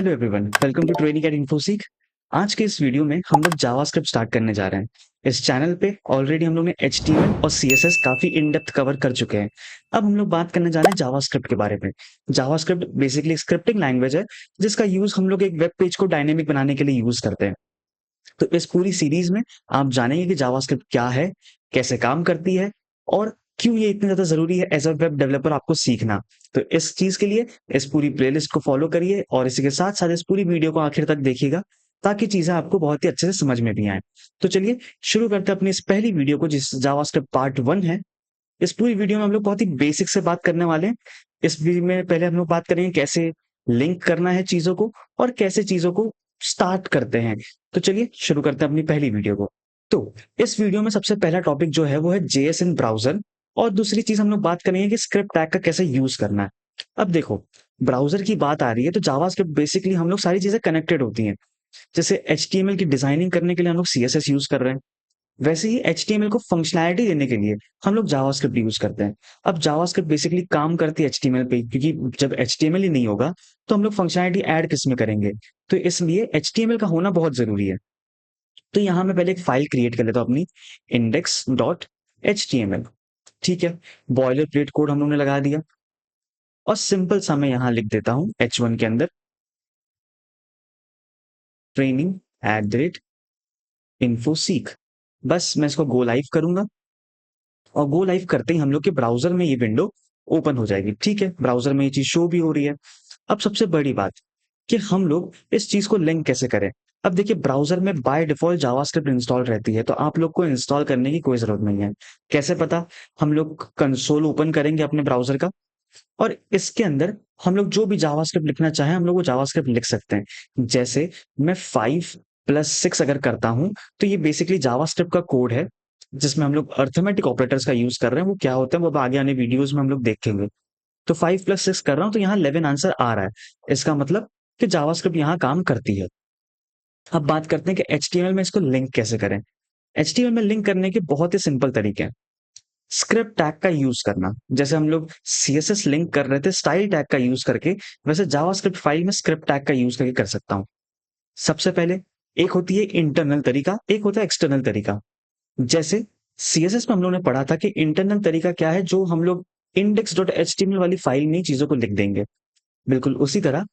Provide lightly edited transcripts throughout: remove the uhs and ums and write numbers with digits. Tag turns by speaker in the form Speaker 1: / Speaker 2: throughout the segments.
Speaker 1: Hello everyone, welcome to training at Infosys. आज के इस वीडियो में हम लोग जावास्क्रिप्ट स्टार्ट करने जा रहे हैं। इस चैनल पे ऑलरेडी हम लोग ने एचटीएमएल और सीएसएस काफी इन डेप्थ कवर कर चुके हैं। अब हम लोग बात करने जा रहे हैं जावास्क्रिप्ट के बारे में। जावास्क्रिप्ट बेसिकली स्क्रिप्टिंग लैंग्वेज है जिसका यूज हम लोग एक वेब पेज को डायनेमिक बनाने के लिए यूज करते हैं। तो इस पूरी सीरीज में आप जानेंगे कि जावास्क्रिप्ट क्या है, कैसे काम करती है और क्यों ये इतनी ज्यादा जरूरी है एज अ वेब डेवलपर आपको सीखना। तो इस चीज के लिए इस पूरी प्लेलिस्ट को फॉलो करिए और इसी के साथ साथ इस पूरी वीडियो को आखिर तक देखिएगा ताकि चीजें आपको बहुत ही अच्छे से समझ में भी आए। तो चलिए शुरू करते हैं अपनी इस पहली वीडियो को, जिस जावास्क्रिप्ट पार्ट 1 है। इस पूरी वीडियो में हम लोग बहुत ही बेसिक से बात करने वाले हैं। इस वीडियो में पहले हम लोग बात करेंगे कैसे लिंक करना है चीजों को और कैसे चीजों को स्टार्ट करते हैं। तो चलिए शुरू करते हैं अपनी पहली वीडियो को। तो इस वीडियो में सबसे पहला टॉपिक जो है वो है जेएस इन ब्राउजर, और दूसरी चीज हम लोग बात करेंगे कि स्क्रिप्ट टैग का कैसे यूज करना है। अब देखो, ब्राउजर की बात आ रही है तो जावास्क्रिप्ट बेसिकली हम लोग सारी चीजें कनेक्टेड होती हैं। जैसे एचटीएमएल की डिजाइनिंग करने के लिए हम लोग सीएसएस यूज कर रहे हैं, वैसे ही एचटीएमएल को फंक्शनैलिटी देने के लिए हम लोग जावास्क्रिप्ट यूज करते हैं। अब जावास्क्रिप्ट बेसिकली काम करती है एचटीएमएल पे, क्योंकि जब एचटीएमएल ही नहीं होगा तो हम लोग फंक्शनैलिटी ऐड किस में करेंगे। तो इसलिए एचटीएमएल का होना बहुत जरूरी है। तो यहां मैं पहले एक फाइल क्रिएट कर लेता हूं अपनी, index.html। ठीक है, बॉयलर प्लेट कोड हम लोग ने लगा दिया और सिंपल सा मैं यहां लिख देता हूं h1 के अंदर training@infoseek। बस मैं इसको गो लाइव करूंगा और गो लाइव करते ही हम लोग के ब्राउजर में ये विंडो ओपन हो जाएगी। ठीक है, ब्राउजर में ये चीज शो भी हो रही है। अब सबसे बड़ी बात कि हम लोग इस चीज को लिंक कैसे करें। अब देखिए, ब्राउजर में बाय डिफॉल्ट जावास्क्रिप्ट इंस्टॉल रहती है तो आप लोग को इंस्टॉल करने की कोई जरूरत नहीं है। कैसे पता? हम लोग कंसोल ओपन करेंगे अपने ब्राउजर का और इसके अंदर हम लोग जो भी जावास्क्रिप्ट लिखना चाहें हम लोग वो जावास्क्रिप्ट लिख सकते हैं। जैसे मैं 5+6 अगर करता हूं तो ये बेसिकली जावास्क्रिप्ट का कोड है जिसमें हम लोग अर्थमेटिक ऑपरेटर्स का यूज कर रहे हैं। वो क्या होता है वो अब आगे आने वीडियोज में हम लोग देखेंगे। तो 5+6 कर रहा हूं तो यहाँ 11 आंसर आ रहा है। इसका मतलब कि जावास्क्रिप्ट यहाँ काम करती है। अब बात करते हैं कि एचटीएमएल में इसको लिंक कैसे करें। एचटीएमएल में लिंक करने के बहुत ही सिंपल तरीके हैं। स्क्रिप्ट टैग का यूज करना, जैसे हम लोग सीएसएस लिंक कर रहे थे स्टाइल टैग का यूज करके, वैसे जावास्क्रिप्ट फाइल में स्क्रिप्ट टैग का यूज करके कर सकता हूं। सबसे पहले एक होती है इंटरनल तरीका, एक होता है एक्सटर्नल तरीका। जैसे सीएसएस में हम लोग ने पढ़ा था कि इंटरनल तरीका क्या है, जो हम लोग index.html वाली फाइल में चीजों को लिख देंगे। बिल्कुल उसी तरह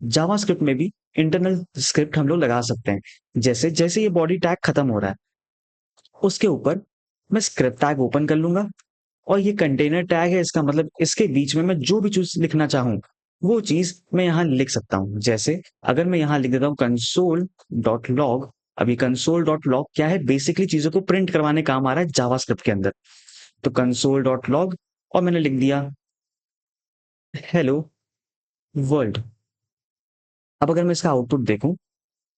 Speaker 1: जावास्क्रिप्ट में भी इंटरनल स्क्रिप्ट हम लोग लगा सकते हैं। जैसे जैसे ये बॉडी टैग खत्म हो रहा है उसके ऊपर मैं स्क्रिप्ट टैग ओपन कर लूंगा और ये कंटेनर टैग है, इसका मतलब इसके बीच में मैं जो भी चीज लिखना चाहूं वो चीज मैं यहां लिख सकता हूं। जैसे अगर मैं यहां लिख देता हूं console.log। अभी console.log क्या है, बेसिकली चीजों को प्रिंट करवाने काम आ रहा है जावास्क्रिप्ट के अंदर। तो console.log और मैंने लिख दिया हेलो वर्ल्ड। अब अगर मैं इसका आउटपुट देखूं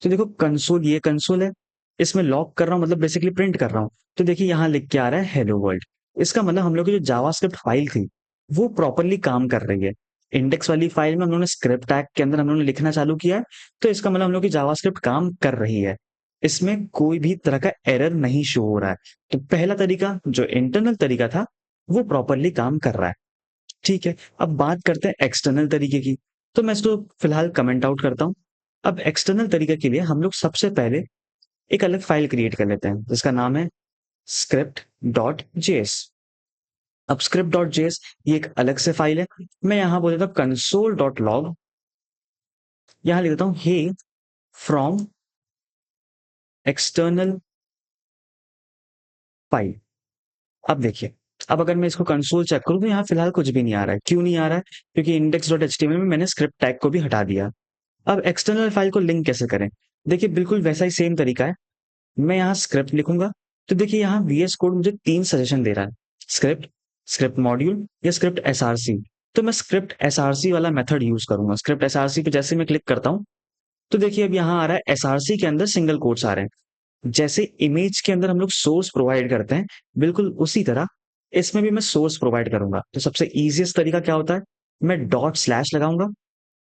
Speaker 1: तो देखो, कंसोल, ये कंसोल है, इसमें लॉक कर रहा हूं मतलब बेसिकली प्रिंट कर रहा हूं। तो देखिए यहां लिख के आ रहा है हेलो वर्ल्ड। इसका मतलब हम लोग की जो जावास्क्रिप्ट फाइल थी वो प्रॉपरली काम कर रही है। इंडेक्स वाली फाइल में हम लोगों ने स्क्रिप्ट टैग के अंदर हम लोगों ने लिखना चालू किया है, तो इसका मतलब हम लोग की जावास्क्रिप्ट काम कर रही है। इसमें कोई भी तरह का एरर नहीं शो हो रहा है। तो पहला तरीका जो इंटरनल तरीका था वो प्रॉपरली काम कर रहा है। ठीक है, अब बात करते हैं एक्सटर्नल तरीके की। तो मैं इसको फिलहाल कमेंट आउट करता हूं। अब एक्सटर्नल तरीके के लिए हम लोग सबसे पहले एक अलग फाइल क्रिएट कर लेते हैं जिसका नाम है script.js। अब script.js ये एक अलग से फाइल है। मैं यहां बोल देता हूं console.log, यहां लिख देता हूं हे फ्रॉम एक्सटर्नल फाइल। अब देखिए, अब अगर मैं इसको कंसोल चेक करूं तो यहाँ फिलहाल कुछ भी नहीं आ रहा है। क्यों नहीं आ रहा है? क्योंकि index.html में मैंने स्क्रिप्ट टैग को भी हटा दिया। अब एक्सटर्नल फाइल को लिंक कैसे करें? देखिए बिल्कुल वैसा ही सेम तरीका है। मैं यहाँ स्क्रिप्ट लिखूंगा तो देखिए यहाँ वीएस कोड मुझे 3 सजेशन दे रहा है, स्क्रिप्ट, स्क्रिप्ट मॉड्यूल या स्क्रिप्ट एसआरसी। तो मैं स्क्रिप्ट एसआरसी वाला मेथड यूज करूंगा। स्क्रिप्ट एसआरसी पे जैसे मैं क्लिक करता हूँ तो देखिए अब यहाँ आ रहा है एसआरसी के अंदर सिंगल कोट्स आ रहे हैं। जैसे इमेज के अंदर हम लोग सोर्स प्रोवाइड करते हैं, बिल्कुल उसी तरह इसमें भी मैं सोर्स प्रोवाइड करूंगा। तो सबसे इजीएस्ट तरीका क्या होता है, मैं डॉट स्लैश लगाऊंगा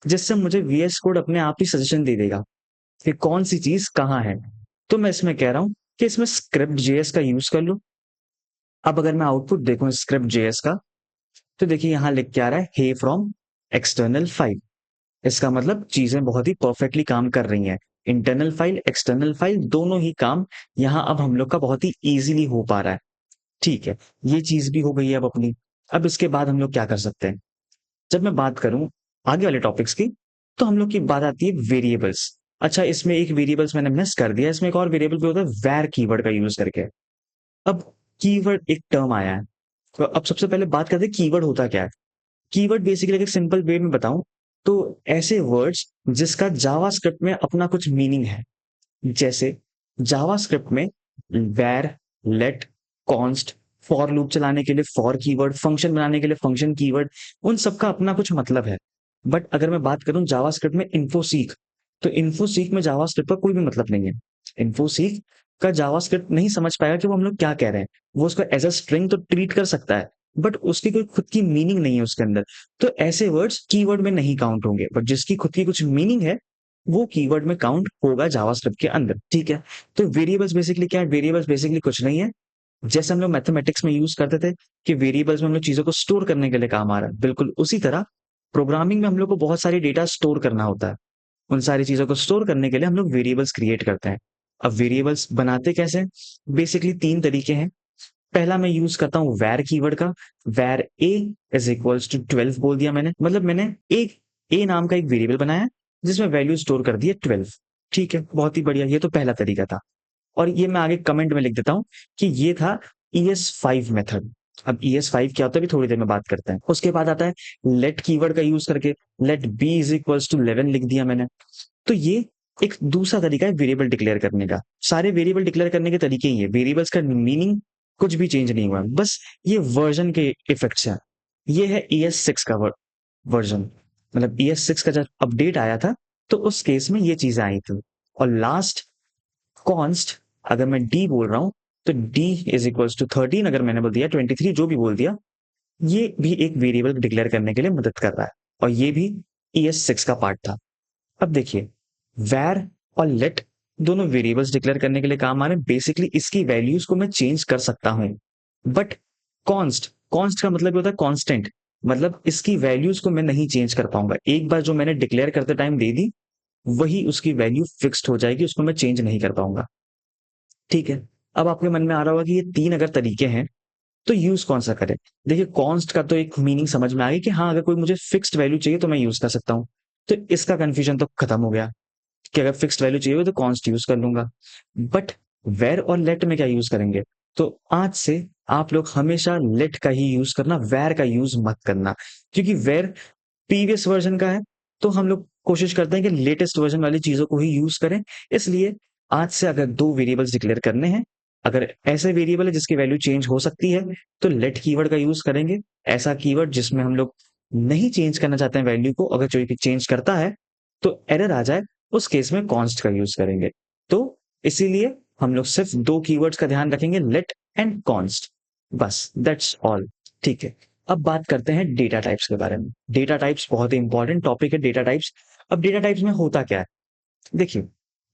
Speaker 1: जिससे मुझे वीएस कोड अपने आप ही सजेशन दे देगा कि कौन सी चीज कहाँ है। तो मैं इसमें कह रहा हूं कि इसमें स्क्रिप्ट जेएस का यूज कर लो। अब अगर मैं आउटपुट देखूं स्क्रिप्ट जेएस का तो देखिए यहां लिख के आ रहा है हे फ्रॉम एक्सटर्नल फाइल। इसका मतलब चीजें बहुत ही परफेक्टली काम कर रही हैं। इंटरनल फाइल, एक्सटर्नल फाइल, दोनों ही काम यहाँ अब हम लोग का बहुत ही इजीली हो पा रहा है। ठीक है, ये चीज भी हो गई है अब अपनी। अब इसके बाद हम लोग क्या कर सकते हैं? जब मैं बात करूं आगे वाले टॉपिक्स की, तो हम लोग की बात आती है वेरिएबल्स। अच्छा, इसमें एक वेरिएबल्स मैंने मिस कर दिया, इसमें एक और वेरिएबल भी होता है वैर कीवर्ड का यूज करके। अब कीवर्ड एक टर्म आया है, तो अब सबसे पहले बात करते हैं कीवर्ड होता क्या है। कीवर्ड बेसिकली अगर सिंपल वे में बताऊं, तो ऐसे वर्ड्स जिसका जावास्क्रिप्ट में अपना कुछ मीनिंग है। जैसे जावास्क्रिप्ट में वैर, लेट, कॉन्स्ट, फॉर लूप चलाने के लिए फॉर कीवर्ड, फंक्शन बनाने के लिए फंक्शन कीवर्ड, उन सबका अपना कुछ मतलब है। बट अगर मैं बात करूं जावास्क्रिप्ट में इन्फोसीक, तो इन्फोसीक में जावास्क्रिप्ट का कोई भी मतलब नहीं है। इन्फोसीक का जावास्क्रिप्ट नहीं समझ पाएगा कि वो हम लोग क्या कह रहे हैं। वो उसको एज अ स्ट्रिंग तो ट्रीट कर सकता है, बट उसकी कोई खुद की मीनिंग नहीं है उसके अंदर। तो ऐसे वर्ड्स कीवर्ड में नहीं काउंट होंगे, बट जिसकी खुद की कुछ मीनिंग है वो कीवर्ड में काउंट होगा जावास्क्रिप्ट के अंदर। ठीक है, तो वेरिएबल्स बेसिकली क्या है? वेरिएबल्स बेसिकली कुछ नहीं है, जैसे हम लोग मैथमेटिक्स में यूज करते थे कि वेरिएबल्स में हम लोग चीजों को स्टोर करने के लिए काम आ रहा है, बिल्कुल उसी तरह प्रोग्रामिंग में हम लोग को बहुत सारी डेटा स्टोर करना होता है। उन सारी चीजों को स्टोर करने के लिए हम लोग वेरिएबल्स क्रिएट करते हैं। अब वेरिएबल्स बनाते कैसे हैं? बेसिकली तीन तरीके हैं। पहला मैं यूज करता हूँ वैर कीवर्ड का। वैर ए इज इक्वल्स टू 12 बोल दिया मैंने, मतलब मैंने एक ए नाम का एक वेरिएबल बनाया जिसमें वैल्यू स्टोर कर दी है 12। ठीक है, बहुत ही बढ़िया, ये तो पहला तरीका था। और ये मैं आगे कमेंट में लिख देता हूँ कि ये था ES5 मेथड। अब ES5 क्या होता है भी थोड़ी देर में बात करते हैं। उसके बाद आता है लेट कीवर्ड का यूज करके, let B is equals to 11 लिख दिया मैंने। तो ये एक दूसरा तरीका है वेरिएबल डिक्लेयर करने का। सारे वेरिएबल डिक्लेयर करने के तरीके ही है, वेरिएबल्स का मीनिंग कुछ भी चेंज नहीं हुआ, बस ये वर्जन के इफेक्ट्स हैं। ये है ES6 का वर्जन, मतलब ES6 का जब अपडेट आया था तो उस केस में ये चीजें आई थी। और लास्ट कॉन्स्ट, अगर मैं डी बोल रहा हूं तो डी इज इक्वल्स टू 13, अगर मैंने बोल दिया 23, जो भी बोल दिया, ये भी एक वेरिएबल डिक्लेयर करने के लिए मदद कर रहा है। और ये भी ES6 का पार्ट था। अब देखिए, वैर और लेट दोनों वेरिएबल्स डिक्लेयर करने के लिए काम आ रहे हैं। बेसिकली इसकी वैल्यूज को मैं चेंज कर सकता हूं, बट कॉन्स्ट, कॉन्स्ट का मतलब होता है कांस्टेंट, मतलब इसकी वैल्यूज को मैं नहीं चेंज कर पाऊंगा। एक बार जो मैंने डिक्लेयर करते टाइम दे दी, वही उसकी वैल्यू फिक्स्ड हो जाएगी, उसको मैं चेंज नहीं कर पाऊंगा। ठीक है, अब आपके मन में आ रहा होगा कि ये तीन अगर तरीके हैं तो यूज कौन सा करें? देखिए, कॉन्स्ट का तो एक मीनिंग समझ में आ गई कि हाँ, अगर कोई मुझे फिक्स्ड वैल्यू चाहिए तो मैं यूज कर सकता हूँ। तो इसका कंफ्यूजन तो खत्म हो गया कि अगर फिक्स्ड वैल्यू चाहिए तो कॉन्स्ट यूज कर लूंगा। बट वेर और लेट में क्या यूज करेंगे? तो आज से आप लोग हमेशा लेट का ही यूज करना, वेर का यूज मत करना। क्योंकि वेर प्रीवियस वर्जन का है, तो हम लोग कोशिश करते हैं कि लेटेस्ट वर्जन वाली चीजों को ही यूज करें। इसलिए आज से अगर दो वेरिएबल्स डिक्लेयर करने हैं, अगर ऐसे वेरिएबल है जिसकी वैल्यू चेंज हो सकती है, तो लेट कीवर्ड का यूज करेंगे। ऐसा कीवर्ड जिसमें हम लोग नहीं चेंज करना चाहते हैं वैल्यू को, अगर कोई चेंज करता है तो एरर आ जाए, उस केस में कॉन्स्ट का यूज करेंगे। तो इसीलिए हम लोग सिर्फ दो कीवर्ड्स का ध्यान रखेंगे, लेट एंड कॉन्स्ट, बस दैट्स ऑल। ठीक है, अब बात करते हैं डेटा टाइप्स के बारे में। डेटा टाइप्स बहुत ही इंपॉर्टेंट टॉपिक है, डेटा टाइप्स। अब डेटा टाइप्स में होता क्या है? देखिए,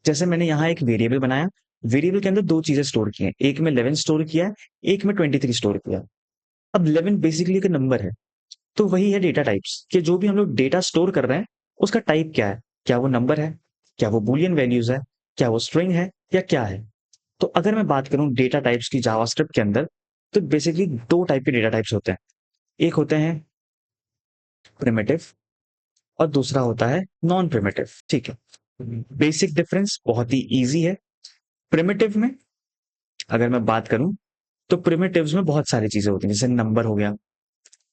Speaker 1: जैसे मैंने यहाँ एक वेरिएबल बनाया, वेरिएबल के अंदर दो चीजें स्टोर की हैं, एक में 11 स्टोर किया है, एक में 23 स्टोर किया है। अब 11 बेसिकली एक नंबर है, तो वही है डेटा टाइप्स कि जो भी हम लोग डेटा स्टोर कर रहे हैं उसका टाइप क्या है, क्या वो नंबर है, क्या वो बूलियन वैल्यूज है, क्या वो स्ट्रिंग है, या क्या है। तो अगर मैं बात करूं डेटा टाइप्स की जावास्क्रिप्ट के अंदर, तो बेसिकली दो टाइप के डेटा टाइप्स होते हैं। एक होते हैं प्रिमिटिव और दूसरा होता है नॉन प्रिमिटिव। ठीक है, बेसिक डिफरेंस बहुत ही इजी है। प्रिमिटिव में अगर मैं बात करूं, तो प्रिमिटिव्स में बहुत सारी चीजें होती हैं, जैसे नंबर हो गया,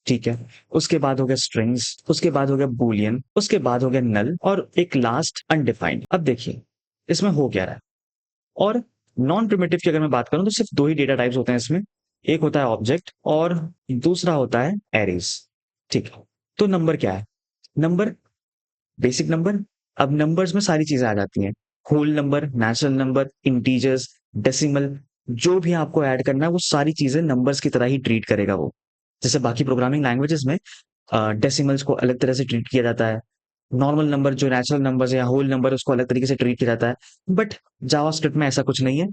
Speaker 1: ठीक है, उसके बाद हो गया स्ट्रिंग्स, उसके बाद हो गया बूलियन, उसके बाद हो गया नल, और एक लास्ट अनडिफाइंड। अब देखिए, इसमें हो क्या रहा है। और नॉन प्रिमिटिव की अगर मैं बात करूं तो सिर्फ दो ही डेटा टाइप्स होते हैं इसमें, एक होता है ऑब्जेक्ट और दूसरा होता है एरेज। ठीक है, तो नंबर क्या है? Number, basic number. अब नंबर्स में सारी चीजें आ जाती हैं, whole number, natural number, integers, decimal, जो भी आपको ऐड करना है वो सारी चीजें नंबर्स की तरह ही ट्रीट करेगा वो। जैसे बाकी प्रोग्रामिंग लैंग्वेजेस में डेसिमल्स को अलग तरह से ट्रीट किया जाता है, नॉर्मल नंबर जो नेचुरल नंबर्स या होल नंबर उसको अलग तरीके से ट्रीट किया जाता है। बट जावास्क्रिप्ट में ऐसा कुछ नहीं है।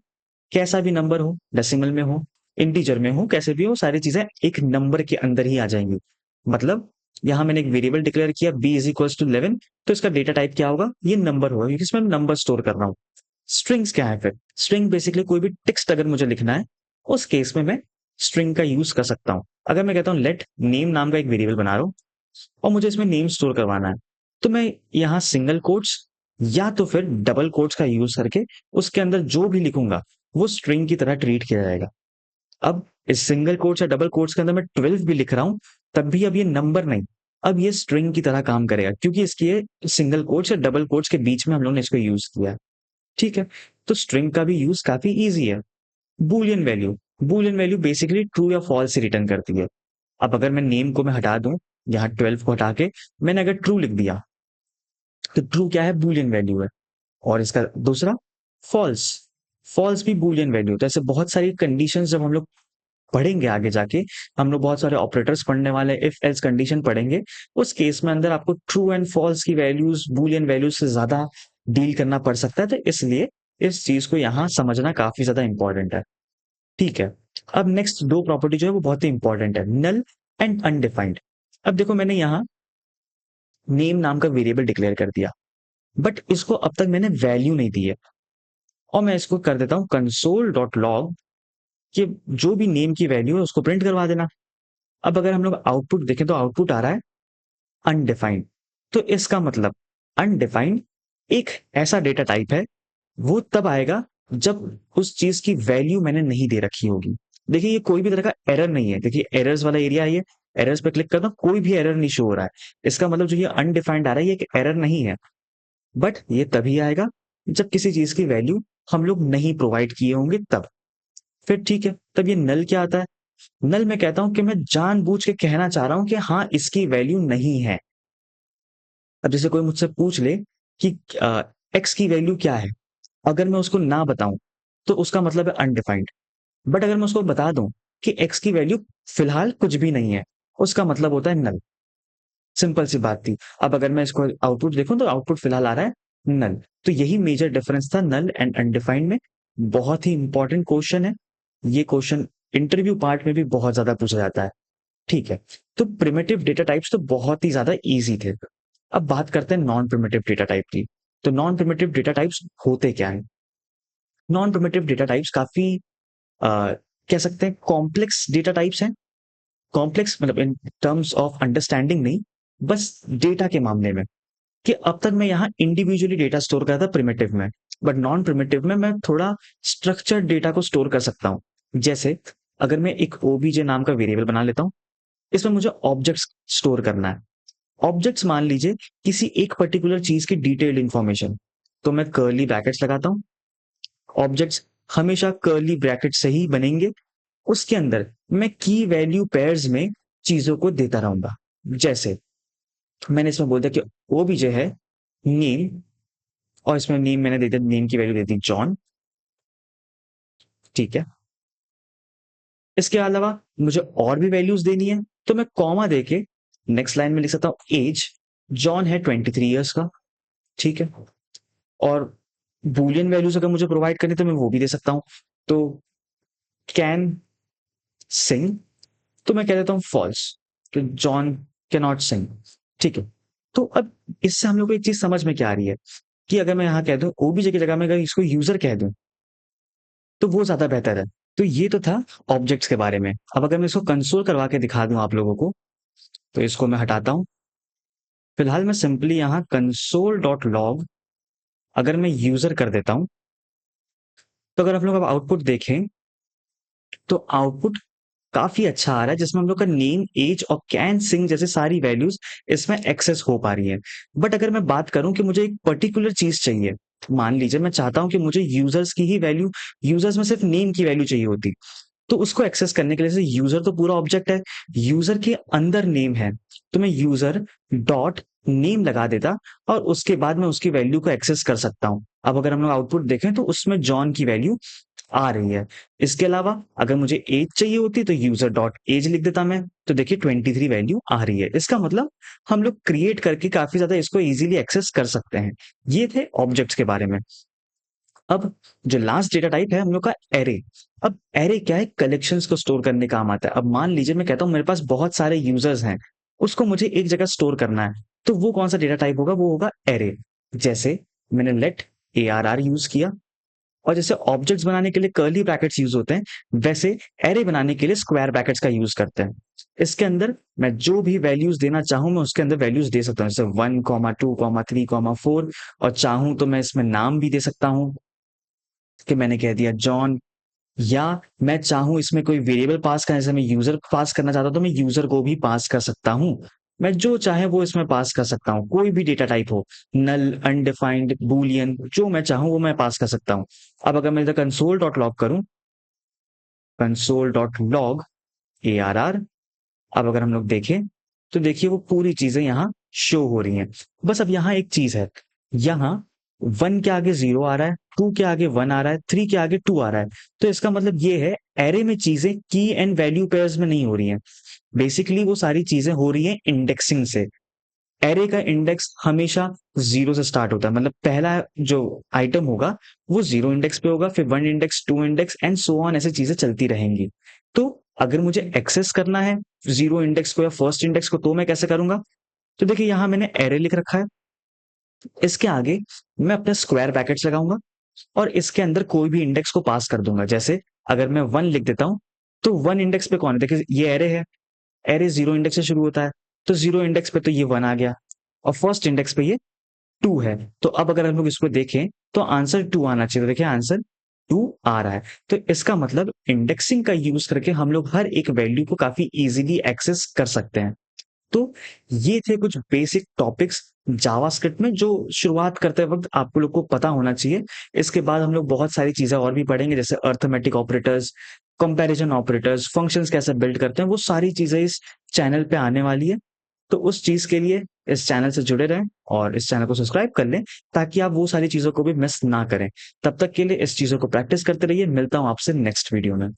Speaker 1: कैसा भी नंबर हो, डेसिमल में हो, इंटीजर में हो, कैसे भी हो, सारी चीजें एक नंबर के अंदर ही आ जाएंगी। मतलब यहाँ मैंने एक वेरिएबल डिक्लेयर किया b इज इक्वल टू 11, तो इसका डेटा टाइप क्या होगा, ये नंबर होगा, क्योंकि इसमें नंबर स्टोर कर रहा हूँ। स्ट्रिंग्स क्या है फिर, स्ट्रिंग बेसिकली कोई भी टेक्स्ट अगर मुझे लिखना है, उस केस में मैं स्ट्रिंग का यूज कर सकता हूँ। अगर मैं कहता हूँ लेट नेम नाम का एक वेरिएबल बना रहा हूँ और मुझे इसमें नेम स्टोर करवाना है, तो मैं यहाँ सिंगल कोट्स या तो फिर डबल कोट्स का यूज करके उसके अंदर जो भी लिखूंगा वो स्ट्रिंग की तरह ट्रीट किया जाएगा। अब इस सिंगल कोट्स या डबल कोट्स के अंदर मैं 12 भी लिख रहा हूं, तब भी अब ये नंबर नहीं, अब ये स्ट्रिंग की तरह काम करेगा, क्योंकि इसकी ये सिंगल कोट्स या डबल कोट्स के बीच में हम लोगों ने इसको यूज किया है। ठीक है, तो स्ट्रिंग का भी यूज काफी ईजी है। Boolean value, Boolean value basically true या फॉल्स रिटर्न करती है। अब अगर मैं नेम को मैं हटा दूं, यहाँ 12 को हटा के मैंने अगर ट्रू लिख दिया, तो ट्रू क्या है, बूलियन वैल्यू है। और इसका दूसरा फॉल्स, फॉल्स भी बूलियन वैल्यू। तो ऐसे बहुत सारी कंडीशंस जब हम लोग पढ़ेंगे आगे जाके, हम लोग बहुत सारे ऑपरेटर्स पढ़ने वाले, इफ एल्स कंडीशन पढ़ेंगे, उस केस में अंदर आपको ट्रू एंड फॉल्स की वैल्यूज बूलियन वैल्यूज से ज्यादा डील करना पड़ सकता है, तो इसलिए इस चीज को यहाँ समझना काफी ज्यादा इंपॉर्टेंट है। ठीक है, अब नेक्स्ट दो प्रॉपर्टी जो है वो बहुत ही इंपॉर्टेंट है, नल एंड अनडिफाइंड। अब देखो मैंने यहाँ नेम नाम का वेरिएबल डिक्लेयर कर दिया, बट इसको अब तक मैंने वैल्यू नहीं दी है, और मैं इसको कर देता हूँ कंसोल डॉट लॉग कि जो भी नेम की वैल्यू है उसको प्रिंट करवा देना। अब अगर हम लोग आउटपुट देखें तो आउटपुट आ रहा है अनडिफाइंड। तो इसका मतलब अनडिफाइंड एक ऐसा डेटा टाइप है, वो तब आएगा जब उस चीज की वैल्यू मैंने नहीं दे रखी होगी। देखिए ये कोई भी तरह का एरर नहीं है, देखिए एरर्स वाला एरिया है, ये एरर्स पे क्लिक करता हूं कोई भी एरर नहीं शो हो रहा है, इसका मतलब जो ये अनडिफाइंड आ रहा है ये एक एरर नहीं है। बट ये तभी आएगा जब किसी चीज की वैल्यू हम लोग नहीं प्रोवाइड किए होंगे तब। फिर ठीक है, तब ये नल क्या आता है, नल मैं कहता हूं कि मैं जानबूझ के कहना चाह रहा हूं कि हाँ इसकी वैल्यू नहीं है। अब जैसे कोई मुझसे पूछ ले कि एक्स की वैल्यू क्या है, अगर मैं उसको ना बताऊं तो उसका मतलब है अनडिफाइंड। बट अगर मैं उसको बता दूं कि एक्स की वैल्यू फिलहाल कुछ भी नहीं है, उसका मतलब होता है नल। सिंपल सी बात थी। अब अगर मैं इसको आउटपुट देखूं तो आउटपुट फिलहाल आ रहा है नल। तो यही मेजर डिफरेंस था नल एंड अनडिफाइंड में। बहुत ही इंपॉर्टेंट क्वेश्चन है ये क्वेश्चन, इंटरव्यू पार्ट में भी बहुत ज्यादा पूछा जाता है। ठीक है, तो प्रिमिटिव डेटा टाइप्स तो बहुत ही ज्यादा इजी थे। अब बात करते हैं नॉन प्रिमिटिव डेटा टाइप की। तो नॉन प्रिमिटिव डेटा टाइप्स होते क्या है, नॉन प्रिमिटिव डेटा टाइप्स काफी कह सकते हैं कॉम्प्लेक्स डेटा टाइप्स हैं। कॉम्प्लेक्स मतलब इन टर्म्स ऑफ अंडरस्टैंडिंग नहीं, बस डेटा के मामले में, कि अब तक मैं यहाँ इंडिविजुअली डेटा स्टोर करता था प्रिमिटिव में, बट नॉन प्रिमिटिव में मैं थोड़ा स्ट्रक्चर्ड डेटा को स्टोर कर सकता हूँ। जैसे अगर मैं एक ओबीजे नाम का वेरिएबल बना लेता हूँ, इसमें मुझे ऑब्जेक्ट्स स्टोर करना है। ऑब्जेक्ट्स मान लीजिए किसी एक पर्टिकुलर चीज की डिटेल्ड इंफॉर्मेशन, तो मैं कर्ली ब्रैकेट्स लगाता हूँ। ऑब्जेक्ट्स हमेशा कर्ली ब्रैकेट से ही बनेंगे, उसके अंदर मैं की वैल्यू पेयर्स में चीजों को देता रहूंगा। जैसे मैंने इसमें बोल दिया कि ओबीजे है नेम, और इसमें नेम मैंने दे दिया, नेम की वैल्यू दे दी जॉन। ठीक है, इसके अलावा मुझे और भी वैल्यूज देनी है, तो मैं कॉमा देके नेक्स्ट लाइन में लिख सकता हूँ एज, जॉन है 23 ईयर्स का। ठीक है, और बूलियन वैल्यूज अगर मुझे प्रोवाइड करनी तो मैं वो भी दे सकता हूँ। तो कैन सिंग, तो मैं कह देता हूँ फॉल्स, कि जॉन कैन नॉट सिंग। ठीक है, तो अब इससे हम लोग को एक चीज समझ में क्या आ रही है, कि अगर मैं यहाँ कह दूं ओबीजे की जगह में अगर इसको यूजर कह दूं तो वो ज्यादा बेहतर है। तो ये तो था ऑब्जेक्ट्स के बारे में। अब अगर मैं इसको कंसोल करवा के दिखा दूं आप लोगों को, तो इसको मैं हटाता हूं। फिलहाल मैं सिंपली यहाँ कंसोल डॉट लॉग अगर मैं यूजर कर देता हूं, तो अगर आप लोग अब आउटपुट देखें तो आउटपुट काफी अच्छा आ रहा है, जिसमें हम लोग का नेम एज और कैन सिंग जैसे सारी वैल्यूज इसमें एक्सेस हो पा रही है। बट अगर मैं बात करूं कि मुझे एक पर्टिकुलर चीज चाहिए, मान लीजिए मैं चाहता हूं कि मुझे यूजर्स की ही वैल्यू, यूजर्स में सिर्फ नेम की वैल्यू चाहिए होती, तो उसको एक्सेस करने के लिए, जैसे यूजर तो पूरा ऑब्जेक्ट है, यूजर के अंदर नेम है, तो मैं यूजर डॉट नेम लगा देता और उसके बाद मैं उसकी वैल्यू को एक्सेस कर सकता हूं। अब अगर हम लोग आउटपुट देखें तो उसमें जॉन की वैल्यू आ रही है। इसके अलावा अगर मुझे एज चाहिए होती तो यूजर डॉट एज लिख देता मैं, तो देखिए 23 वैल्यू आ रही है। इसका मतलब हम लोग क्रिएट करके काफी ज्यादा इसको इजीली एक्सेस कर सकते हैं। ये थे ऑब्जेक्ट्स के बारे में। अब जो लास्ट डेटा टाइप है हम लोग का एरे। अब एरे क्या है, कलेक्शंस को स्टोर करने काम आता है। अब मान लीजिए मैं कहता हूं मेरे पास बहुत सारे यूजर्स हैं, उसको मुझे एक जगह स्टोर करना है। तो वो कौन सा डेटा टाइप होगा, वो होगा एरे। जैसे मैंने लेट ARR यूज किया, और जैसे ऑब्जेक्ट्स बनाने के लिए कर्ली ब्रैकेट्स यूज होते हैं, वैसे एरे बनाने के लिए स्क्वायर ब्रैकेट्स का यूज करते हैं। इसके अंदर मैं जो भी वैल्यूज देना चाहूं मैं उसके अंदर वैल्यूज दे सकता हूँ, जैसे 1, 2, 3, 4, और चाहूं तो मैं इसमें नाम भी दे सकता हूं कि मैंने कह दिया जॉन, या मैं चाहूं इसमें कोई वेरिएबल पास करना, जैसे मैं यूजर पास करना चाहता हूं तो मैं यूजर को भी पास कर सकता हूं। मैं जो चाहे वो इसमें पास कर सकता हूं, कोई भी डेटा टाइप हो, नल, अनडिफाइंड, बूलियन, जो मैं चाहूं वो मैं पास कर सकता हूं। अब अगर मैं इधर कंसोल डॉट लॉग करूं, कंसोल डॉट लॉग ARR, अब अगर हम लोग देखें तो देखिए वो पूरी चीजें यहाँ शो हो रही हैं। बस अब यहाँ एक चीज है, यहाँ 1 के आगे 0 आ रहा है, 2 के आगे 1 आ रहा है, 3 के आगे 2 आ रहा है। तो इसका मतलब ये है एरे में चीजें की एंड वैल्यू पेयर्स में नहीं हो रही हैं। बेसिकली वो सारी चीजें हो रही हैं इंडेक्सिंग से। एरे का इंडेक्स हमेशा 0 से स्टार्ट होता है, मतलब पहला जो आइटम होगा वो 0 इंडेक्स पे होगा, फिर 1 index, 2 index and so on, ऐसी चीजें चलती रहेंगी। तो अगर मुझे एक्सेस करना है 0 इंडेक्स को या फर्स्ट इंडेक्स को, तो मैं कैसे करूंगा? तो देखिए यहाँ मैंने एरे लिख रखा है, इसके आगे मैं अपने स्क्वायर ब्रैकेट्स लगाऊंगा और इसके अंदर कोई भी इंडेक्स को पास कर दूंगा। जैसे अगर मैं 1 लिख देता हूं, तो 1 इंडेक्स पे कौन है? देखिए ये एरे है, एरे 0 इंडेक्स से शुरू होता है, तो 0 इंडेक्स पे तो ये 1 आ गया, और फर्स्ट इंडेक्स पे ये 2 है। तो अब अगर हम लोग इसको देखें तो आंसर 2 आना चाहिए। तो देखिए आंसर 2 आ रहा है। तो इसका मतलब इंडेक्सिंग का यूज करके हम लोग हर एक वैल्यू को काफी इजीली एक्सेस कर सकते हैं। तो ये थे कुछ बेसिक टॉपिक्स जावास्क्रिप्ट में जो शुरुआत करते वक्त आपको लोग को पता होना चाहिए। इसके बाद हम लोग बहुत सारी चीजें और भी पढ़ेंगे, जैसे arithmetic operators, comparison operators, functions कैसे बिल्ड करते हैं, वो सारी चीजें इस चैनल पे आने वाली है। तो उस चीज के लिए इस चैनल से जुड़े रहें और इस चैनल को सब्सक्राइब कर लें, ताकि आप वो सारी चीजों को भी मिस ना करें। तब तक के लिए इस चीजों को प्रैक्टिस करते रहिए। मिलता हूं आपसे नेक्स्ट वीडियो में।